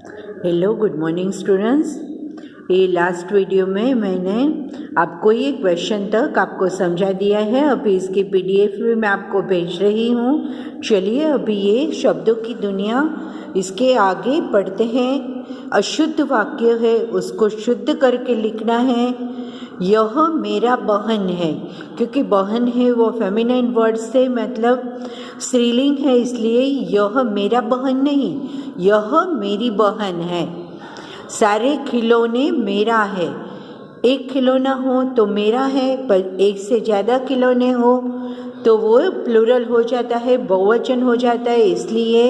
Hello, good morning students. ये last video में मैंने आपको ये क्वेश्चन तक आपको समझा दिया है। अभी इसकी पीडीएफ भी मैं आपको भेज रही हूँ। चलिए अभी ये शब्दों की दुनिया इसके आगे पढ़ते हैं। अशुद्ध वाक्य है, उसको शुद्ध करके लिखना है। यह मेरा बहन है, क्योंकि बहन है वो फेमिनाइन वर्ड से मतलब स्त्रीलिंग है, इसलिए यह मेरा बहन नहीं, यह मेरी बहन है। सारे खिलौने मेरा है। एक खिलौना हो तो मेरा है, पर एक से ज़्यादा खिलौने हो तो वो प्लूरल हो जाता है, बहुवचन हो जाता है। इसलिए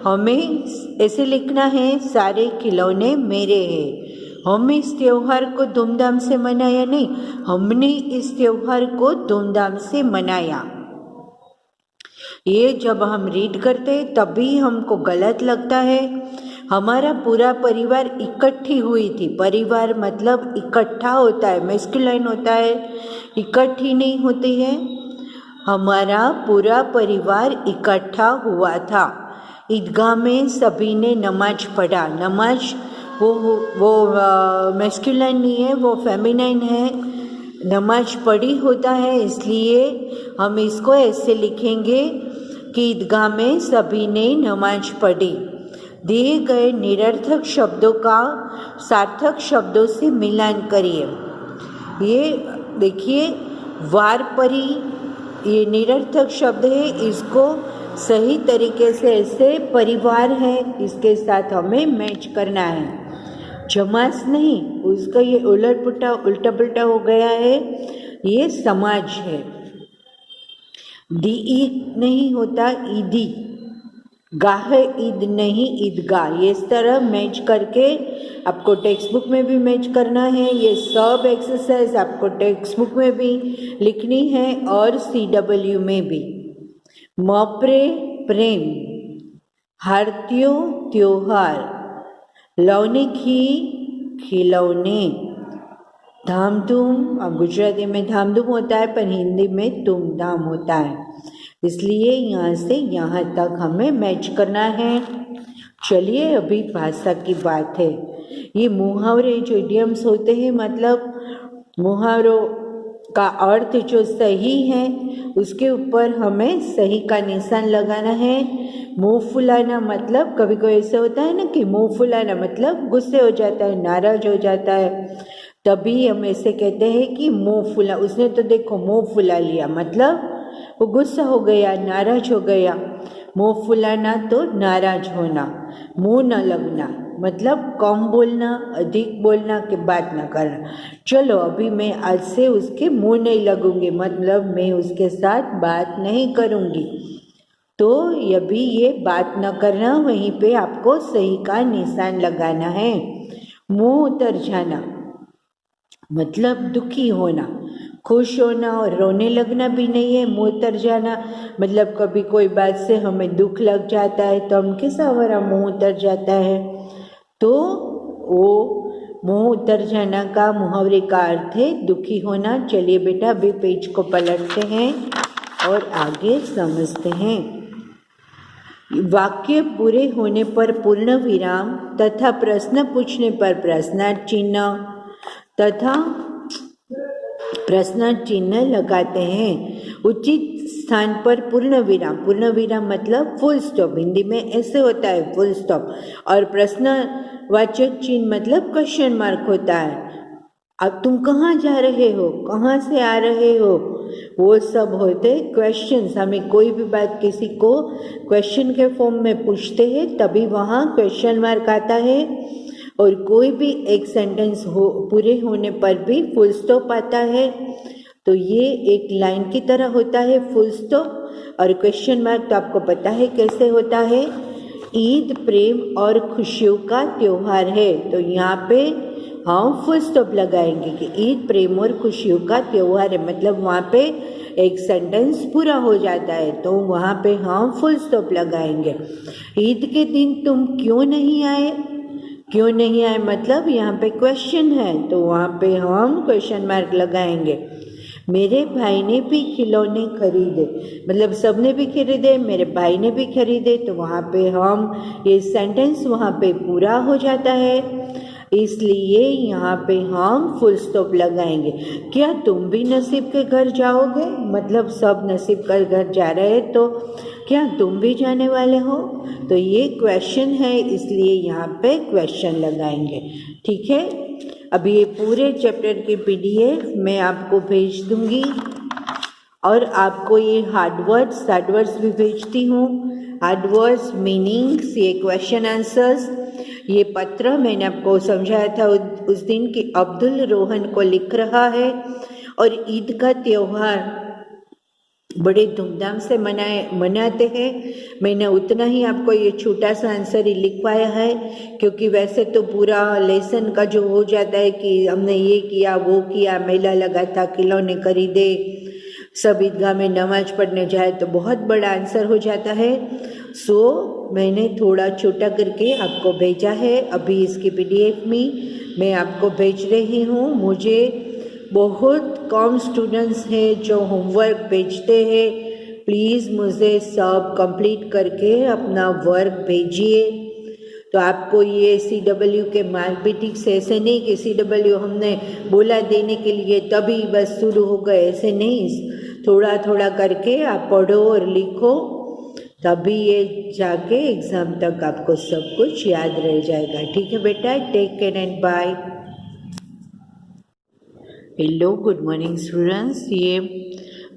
हमें ऐसे लिखना है, सारे खिलौने मेरे हैं। हम इस त्यौहार को धूमधाम से मनाया नहीं, हमने इस त्यौहार को धूमधाम से मनाया। ये जब हम रीड करते तभी हमको गलत लगता है। हमारा पूरा परिवार इकट्ठी हुई थी। परिवार मतलब इकट्ठा होता है, मैस्कुलाइन होता है, इकट्ठी नहीं होती है। हमारा पूरा परिवार इकट्ठा हुआ था। ईदगाह में सभी ने नमाज पढ़ा। नमाज वो मैस्कुलाइन नहीं है, वो फेमिनाइन है। नमाज पढ़ी होता है, इसलिए हम इसको ऐसे लिखेंगे कि ईदगाह में सभी ने नमाज पढ़ी। दिए गए निरर्थक शब्दों का सार्थक शब्दों से मिलान करिए। ये देखिए, वारपरी ये निरर्थक शब्द है, इसको सही तरीके से ऐसे परिवार है इसके साथ हमें मैच करना है। जमास नहीं, उसका ये उल्टा पुल्टा हो गया है, ये समाज है। दी ईद नहीं होता ईदी, गाह ईद नहीं ईदगाह। ये इस तरह मैच करके आपको टेक्स्ट बुक में भी मैच करना है। ये सब एक्सरसाइज आपको टेक्स्ट बुक में भी लिखनी है और CW में भी। मप्रे प्रेम, हार्तियो त्योहार, लौने की खिलौने, धामधूम। अब गुजराती में धामधूम होता है, पर हिंदी में धूमधाम होता है, इसलिए यहाँ से यहाँ तक हमें मैच करना है। चलिए अभी भाषा की बात है। ये मुहावरे जो इडियम्स होते हैं, मतलब मुहावरों का अर्थ जो सही है उसके ऊपर हमें सही का निशान लगाना है। मुँह फुलाना मतलब कभी कोई ऐसा होता है ना कि मुँह फुलाना मतलब गुस्से हो जाता है, नाराज हो जाता है, तभी हम ऐसे कहते हैं कि मुँह फुला। उसने तो देखो मुँह फुला लिया, मतलब वो गुस्सा हो गया, नाराज हो गया। मुँह फुलाना तो नाराज होना। मुँह न लगना मतलब कम बोलना, अधिक बोलना कि बात न करना। चलो अभी मैं आज से उसके मुँह नहीं लगूंगी, मतलब मैं उसके साथ बात नहीं करूंगी। तो अभी ये बात न करना, वहीं पे आपको सही का निशान लगाना है। मुँह उतर जाना मतलब दुखी होना। खुश होना और रोने लगना भी नहीं है। मुँह उतर जाना मतलब कभी कोई बात से हमें दुख लग जाता है तो हम कैसा हमारा मुँह उतर जाता है, तो वो मुँह उतर जाना का मुहावरे का अर्थ है दुखी होना। चलिए बेटा अभी पेज को पलटते हैं और आगे समझते हैं। वाक्य पूरे होने पर पूर्ण विराम तथा प्रश्न पूछने पर प्रश्नार्थ चिन्ह तथा प्रश्न चिन्ह लगाते हैं। उचित स्थान पर पूर्ण विराम मतलब फुल स्टॉप, हिंदी में ऐसे होता है फुल स्टॉप। और प्रश्नवाचक चिन्ह मतलब क्वेश्चन मार्क होता है। अब तुम कहाँ जा रहे हो, कहाँ से आ रहे हो, वो सब होते क्वेश्चंस। हमें कोई भी बात किसी को क्वेश्चन के फॉर्म में पूछते हैं तभी वहाँ क्वेश्चन मार्क आता है। और कोई भी एक सेंटेंस पूरे होने पर भी फुल स्टॉप आता है। तो ये एक लाइन की तरह होता है फुल स्टॉप। और क्वेश्चन मार्क तो आपको पता है कैसे होता है। ईद प्रेम और खुशियों का त्योहार है, तो यहाँ पे हम फुल स्टॉप लगाएंगे कि ईद प्रेम और खुशियों का त्योहार है, मतलब वहाँ पे एक सेंटेंस पूरा हो जाता है, तो वहाँ पे हम फुल स्टॉप लगाएंगे। ईद के दिन तुम क्यों नहीं आए, क्यों नहीं आए मतलब यहाँ पे क्वेश्चन है, तो वहाँ पे हम क्वेश्चन मार्क लगाएंगे। मेरे भाई ने भी खिलौने खरीदे, मतलब सबने भी खरीदे, मेरे भाई ने भी खरीदे, तो वहाँ पे हम ये सेंटेंस वहाँ पे पूरा हो जाता है, इसलिए यहाँ पे हम फुल स्टॉप लगाएंगे। क्या तुम भी नसीब के घर जाओगे? मतलब सब नसीब के घर जा रहे हैं, तो क्या तुम भी जाने वाले हो? तो ये क्वेश्चन है, इसलिए यहाँ पे क्वेश्चन लगाएंगे। ठीक है, अभी ये पूरे चैप्टर की PDF मैं आपको भेज दूंगी और आपको ये हार्ड वर्ड्स भी भेजती हूँ। हार्ड वर्ड्स मीनिंग्स, ये क्वेश्चन आंसर्स, ये पत्र मैंने आपको समझाया था उस दिन कि अब्दुल रोहन को लिख रहा है और ईद का त्यौहार बड़े धूमधाम से मनाते हैं। मैंने उतना ही आपको ये छोटा सा आंसर ही लिख पाया है, क्योंकि वैसे तो पूरा लेसन का जो हो जाता है कि हमने ये किया वो किया, मेला लगा था, खिलौने खरीदे, सब ईदगाह में नमाज पढ़ने जाए, तो बहुत बड़ा आंसर हो जाता है। सो मैंने थोड़ा छोटा करके आपको भेजा है। अभी इसकी PDF में मैं आपको भेज रही हूँ। मुझे बहुत कम स्टूडेंट्स हैं जो होमवर्क भेजते हैं, प्लीज़ मुझे सब कंप्लीट करके अपना वर्क भेजिए। तो आपको ये CW के मार्क भी ठीक से, ऐसे नहीं कि CW हमने बोला देने के लिए तभी बस शुरू हो गए, ऐसे नहीं, थोड़ा थोड़ा करके आप पढ़ो और लिखो, तभी ये जाके एग्ज़ाम तक आपको सब कुछ याद रह जाएगा। ठीक है बेटा, take care and bye. Hello, good morning students. ये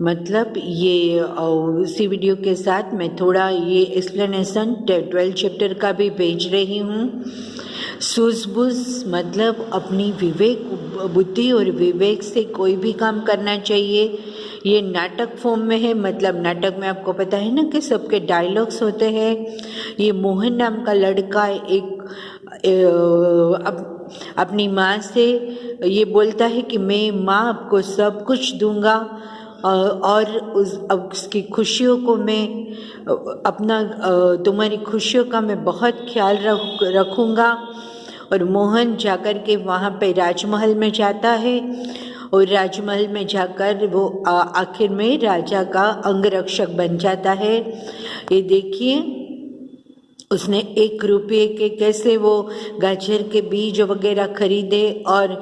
मतलब ये उसी वीडियो के साथ मैं थोड़ा ये एक्सप्लेनेशन 12 चैप्टर का भी भेज रही हूँ। सूझबूझ मतलब अपनी विवेक, बुद्धि और विवेक से कोई भी काम करना चाहिए। ये नाटक फॉर्म में है, मतलब नाटक में आपको पता है ना कि सबके डायलॉग्स होते हैं। ये मोहन नाम का लड़का अपनी माँ से ये बोलता है कि मैं माँ आपको सब कुछ दूंगा और उसकी खुशियों को मैं तुम्हारी खुशियों का मैं बहुत ख्याल रखूँगा। और मोहन जाकर के वहाँ पे राजमहल में जाता है और राजमहल में जाकर वो आखिर में राजा का अंगरक्षक बन जाता है। ये देखिए, उसने 1 रुपये के कैसे वो गाजर के बीज वगैरह खरीदे और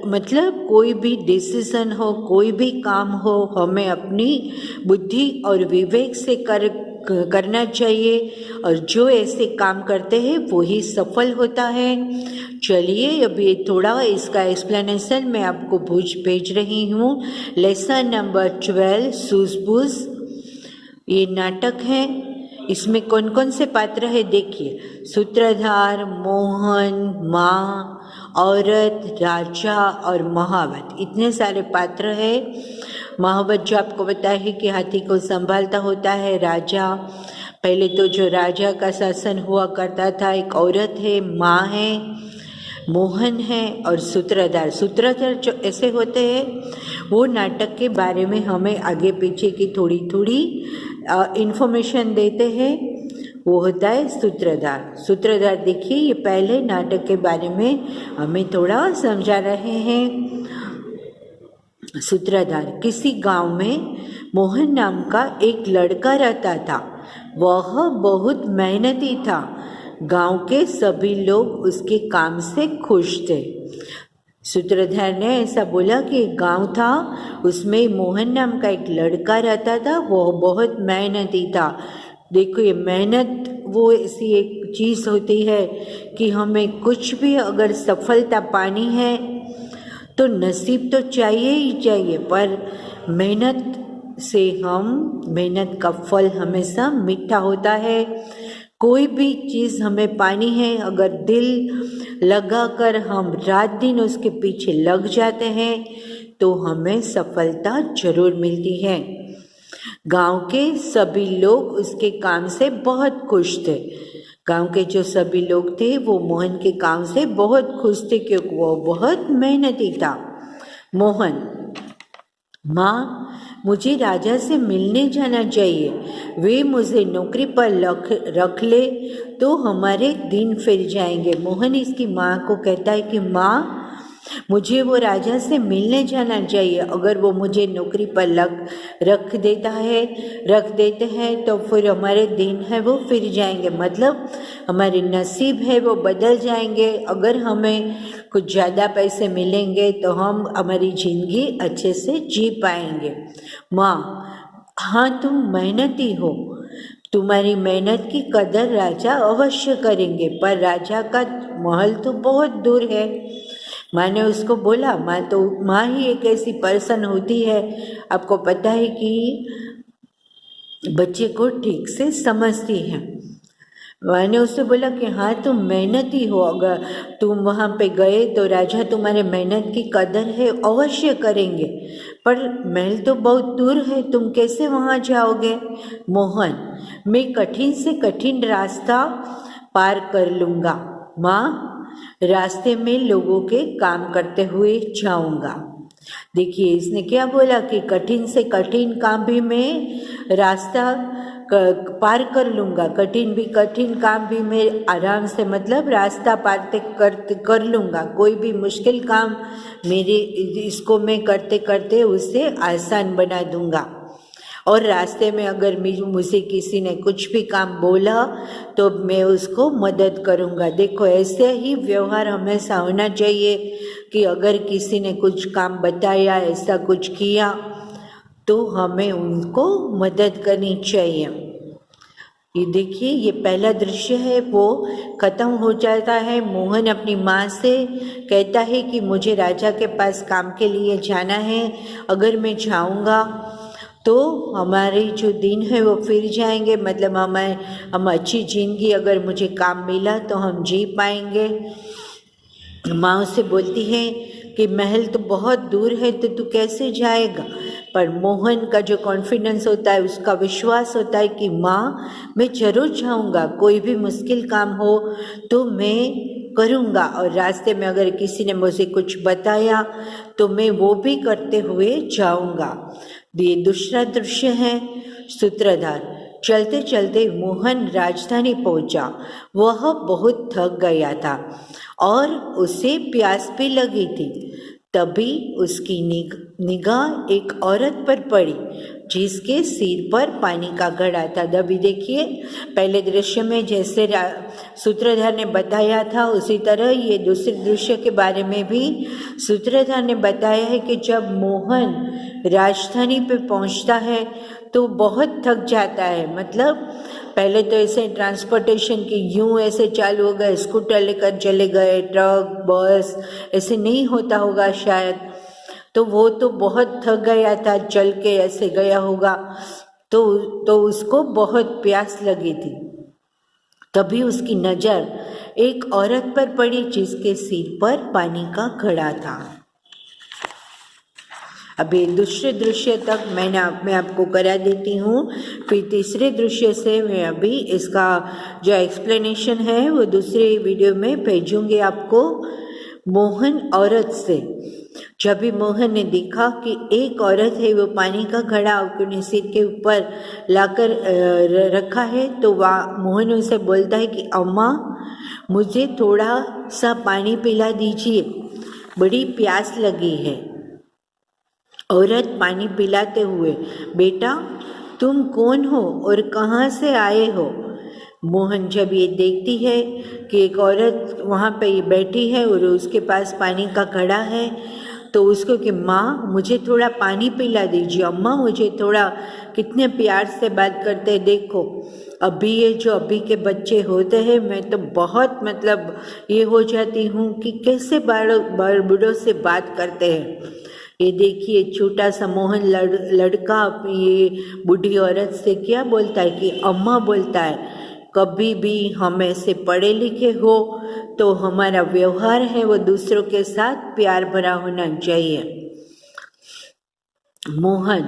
मतलब कोई भी डिसीजन हो, कोई भी काम हो, हमें अपनी बुद्धि और विवेक से करना चाहिए और जो ऐसे काम करते हैं वो ही सफल होता है। चलिए अभी थोड़ा इसका एक्सप्लेनेशन मैं आपको भेज रही हूँ। लेसन नंबर 12 सूझबूझ, ये नाटक है। इसमें कौन कौन से पात्र है देखिए, सूत्रधार, मोहन, माँ, औरत, राजा और महावत, इतने सारे पात्र है। महावत जो आपको पता है कि हाथी को संभालता होता है। राजा, पहले तो जो राजा का शासन हुआ करता था, एक औरत है, माँ है, मोहन है और सूत्रधार। सूत्रधार जो ऐसे होते हैं वो नाटक के बारे में हमें आगे पीछे की थोड़ी थोड़ी इन्फॉर्मेशन देते हैं, वो होता है सूत्रधार। सूत्रधार देखिए, ये पहले नाटक के बारे में हमें थोड़ा समझा रहे हैं। सूत्रधार, किसी गांव में मोहन नाम का एक लड़का रहता था। वह बहुत मेहनती था। गांव के सभी लोग उसके काम से खुश थे। सूत्रधार ने ऐसा बोला कि गांव था, उसमें मोहन नाम का एक लड़का रहता था, वो बहुत मेहनती था। देखो, ये मेहनत वो ऐसी एक चीज़ होती है कि हमें कुछ भी अगर सफलता पानी है तो नसीब तो चाहिए ही चाहिए, पर मेहनत का फल हमेशा मीठा होता है। कोई भी चीज़ हमें पानी है, अगर दिल लगाकर हम रात दिन उसके पीछे लग जाते हैं तो हमें सफलता जरूर मिलती है। गांव के सभी लोग उसके काम से बहुत खुश थे। गांव के जो सभी लोग थे वो मोहन के काम से बहुत खुश थे क्योंकि वो बहुत मेहनती था। मोहन, माँ, मुझे राजा से मिलने जाना चाहिए, वे मुझे नौकरी पर रख ले तो हमारे दिन फिर जाएंगे। मोहन इसकी माँ को कहता है कि माँ, मुझे वो राजा से मिलने जाना चाहिए। अगर वो मुझे नौकरी पर रख देते हैं तो फिर हमारे दिन है वो फिर जाएंगे, मतलब हमारे नसीब है वो बदल जाएंगे। अगर हमें कुछ ज़्यादा पैसे मिलेंगे तो हम हमारी ज़िंदगी अच्छे से जी पाएंगे। माँ, हाँ तुम मेहनती हो, तुम्हारी मेहनत की कदर राजा अवश्य करेंगे, पर राजा का महल तो बहुत दूर है। माँ ने उसको बोला, माँ ही एक ऐसी पर्सन होती है, आपको पता है कि बच्चे को ठीक से समझती है। माँ ने उससे बोला कि हाँ तुम मेहनती हो, अगर तुम वहाँ पे गए तो राजा तुम्हारे मेहनत की कदर है अवश्य करेंगे, पर महल तो बहुत दूर है, तुम कैसे वहाँ जाओगे? मोहन, मैं कठिन से कठिन रास्ता पार कर लूँगा माँ, रास्ते में लोगों के काम करते हुए जाऊँगा। देखिए इसने क्या बोला कि कठिन से कठिन काम भी मैं रास्ता पार कर लूँगा, कठिन काम भी मैं आराम से, मतलब रास्ता पार कर लूँगा। कोई भी मुश्किल काम इसको मैं करते करते उसे आसान बना दूँगा। और रास्ते में अगर मुझे किसी ने कुछ भी काम बोला तो मैं उसको मदद करूँगा। देखो ऐसे ही व्यवहार हमेशा होना चाहिए कि अगर किसी ने कुछ काम बताया, ऐसा कुछ किया तो हमें उनको मदद करनी चाहिए। ये देखिए ये पहला दृश्य है वो खत्म हो जाता है। मोहन अपनी माँ से कहता है कि मुझे राजा के पास काम के लिए जाना है, अगर मैं जाऊँगा तो हमारे जो दिन है वो फिर जाएंगे, मतलब हम अच्छी जिंदगी, अगर मुझे काम मिला तो हम जी पाएंगे। माँ उससे बोलती है कि महल तो बहुत दूर है तो तू कैसे जाएगा, पर मोहन का जो कॉन्फिडेंस होता है, उसका विश्वास होता है कि माँ मैं जरूर जाऊँगा, कोई भी मुश्किल काम हो तो मैं करूँगा, और रास्ते में अगर किसी ने मुझे कुछ बताया तो मैं वो भी करते हुए जाऊँगा। ये दूसरा दृश्य है सूत्रधार। चलते चलते मोहन राजधानी पहुंचा। वह बहुत थक गया था और उसे प्यास भी लगी थी। तभी उसकी निगाह एक औरत पर पड़ी जिसके सिर पर पानी का घड़ा था। तभी देखिए पहले दृश्य में जैसे सूत्रधार ने बताया था उसी तरह ये दूसरे दृश्य के बारे में भी सूत्रधार ने बताया है कि जब मोहन राजधानी पे पहुंचता है तो बहुत थक जाता है। मतलब पहले तो ऐसे ट्रांसपोर्टेशन की यूं ऐसे चालू हो गए, स्कूटर लेकर चले गए, ट्रक बस ऐसे नहीं होता होगा शायद, तो वो तो बहुत थक गया था, चल के ऐसे गया होगा, तो उसको बहुत प्यास लगी थी। तभी उसकी नज़र एक औरत पर पड़ी जिसके सिर पर पानी का घड़ा था। अभी दूसरे दृश्य तक मैं आपको करा देती हूँ, फिर तीसरे दृश्य से मैं अभी इसका जो एक्सप्लेनेशन है वो दूसरे वीडियो में भेजूँगी आपको। मोहन औरत से, जब भी मोहन ने देखा कि एक औरत है वो पानी का घड़ा अपने सिर के ऊपर लाकर रखा है, तो वह मोहन उसे बोलता है कि अम्मा मुझे थोड़ा सा पानी पिला दीजिए, बड़ी प्यास लगी है। औरत पानी पिलाते हुए, बेटा तुम कौन हो और कहाँ से आए हो? मोहन जब ये देखती है कि एक औरत वहाँ पे बैठी है और उसके पास पानी का घड़ा है, तो उसको कि माँ मुझे थोड़ा पानी पिला दीजिए, अम्मा मुझे थोड़ा, कितने प्यार से बात करते हैं। देखो अभी ये जो अभी के बच्चे होते हैं, मैं तो बहुत मतलब ये हो जाती हूँ कि कैसे बड़ों से बात करते हैं। ये देखिए छोटा सा मोहन लड़का ये बूढ़ी औरत से क्या बोलता है कि अम्मा बोलता है। कभी भी हम ऐसे पढ़े लिखे हो तो हमारा व्यवहार है वो दूसरों के साथ प्यार भरा होना चाहिए। मोहन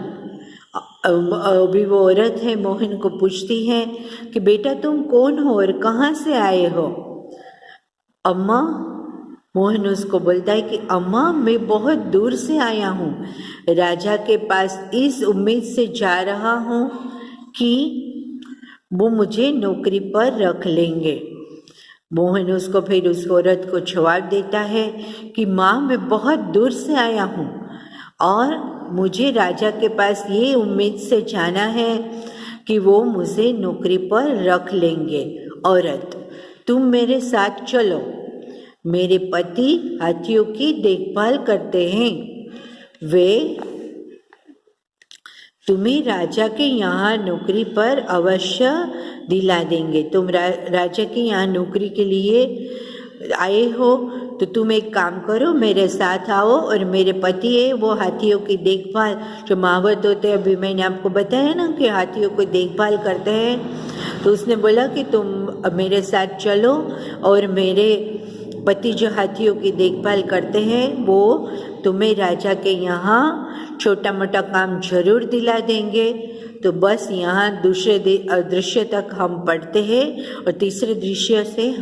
अभी वो औरत है मोहन को पूछती है कि बेटा तुम कौन हो और कहाँ से आए हो? अम्मा, मोहन उसको बोलता है कि अम्मा मैं बहुत दूर से आया हूँ, राजा के पास इस उम्मीद से जा रहा हूँ कि वो मुझे नौकरी पर रख लेंगे। मोहन उसको फिर उस औरत को जवाब देता है कि माँ, मैं बहुत दूर से आया हूँ और मुझे राजा के पास ये उम्मीद से जाना है कि वो मुझे नौकरी पर रख लेंगे। औरत, तुम मेरे साथ चलो, मेरे पति हाथियों की देखभाल करते हैं, वे तुम्हें राजा के यहाँ नौकरी पर अवश्य दिला देंगे। तुम राजा के यहाँ नौकरी के लिए आए हो तो तुम एक काम करो, मेरे साथ आओ और मेरे पति है वो हाथियों की देखभाल, जो मावत होते हैं, अभी मैंने आपको बताया ना कि हाथियों को देखभाल करते हैं, तो उसने बोला कि तुम मेरे साथ चलो और मेरे पति जो हाथियों की देखभाल करते हैं वो तुम्हें राजा के यहाँ छोटा मोटा काम जरूर दिला देंगे। तो बस यहाँ दूसरे दृश्य तक हम पढ़ते हैं और तीसरे दृश्य से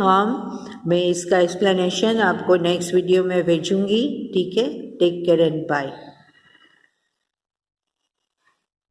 मैं इसका एक्सप्लेनेशन आपको नेक्स्ट वीडियो में भेजूंगी। ठीक है, टेक केयर एंड बाय।